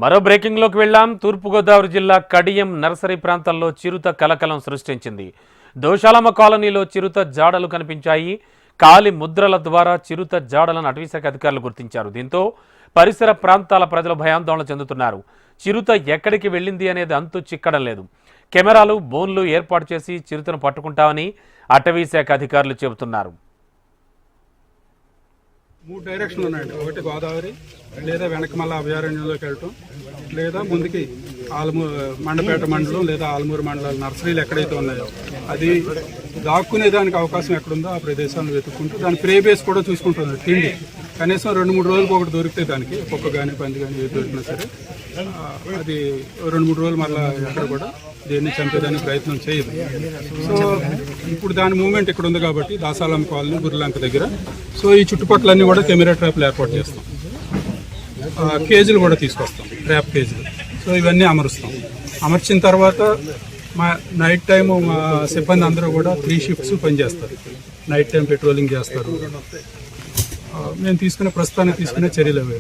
మరో బ్రేకింగ్ లోకి వెళ్ళాం. తూర్పుగోదావరి జిల్లా కడియం నర్సరీ ప్రాంతంలో చిరుత కలకలం సృష్టించింది. దోశాలమ్మ కాలనీలో చిరుత జాడలు కనిపించాయి. కాలి ముద్రల ద్వారా చిరుత జాడలను అటవీశాఖ అధికారులు గుర్తించారు. దీంతో పరిసర ప్రాంతాల ప్రజలు భయాందోళన చెందుతున్నారు. చిరుత ఎక్కడికి వెళ్ళింది అనేది అంతు చిక్కడం లేదు. కెమెరాలు, బోన్లు ఏర్పాటు చేసి చిరుతను పట్టుకుంటామని అటవీశాఖ అధికారులు చెబుతున్నారు. 3 డైరెక్షన్లు ఉన్నాయండి. ఒకటి గోదావరి, లేదా వెనకమల్ల అభయారణ్యంలోకి వెళ్ళటం, లేదా ముందుకి మండపేట మండలం లేదా ఆలమూరు మండలాలు నర్సరీలు ఎక్కడైతే ఉన్నాయో అది దాక్కునే దానికి అవకాశం ఎక్కడుందో ఆ ప్రదేశాలను వెతుక్కుంటూ దాని ప్రే బేస్ కూడా చూసుకుంటుంది. తిండి కనీసం 2-3 రోజులకు ఒకటి దొరికితే దానికి కుక్క కానీ పంది కానీ ఏది దొరికినా సరే అది 2-3 రోజులు మళ్ళీ ఎక్కడ కూడా దేన్ని చంపేదానికి ప్రయత్నం చేయదు. సో ఇప్పుడు దాని మూవ్మెంట్ ఇక్కడ ఉంది కాబట్టి దాసాలమ్మ కాలనీ, గుర్రలంక దగ్గర సో ఈ చుట్టుపక్కలన్నీ కూడా కెమెరా ట్రాప్లు ఏర్పాటు చేస్తాం. కేజీలు కూడా తీసుకొస్తాం, ట్రాప్ కేజీలు. సో ఇవన్నీ అమరుస్తాం. అమర్చిన తర్వాత మా నైట్ టైము మా సిబ్బంది అందరూ కూడా 3 షిఫ్ట్స్ పనిచేస్తారు. నైట్ టైం పెట్రోలింగ్ చేస్తారు. మేము ప్రస్తుతానికి తీసుకునే చర్యలు అవి.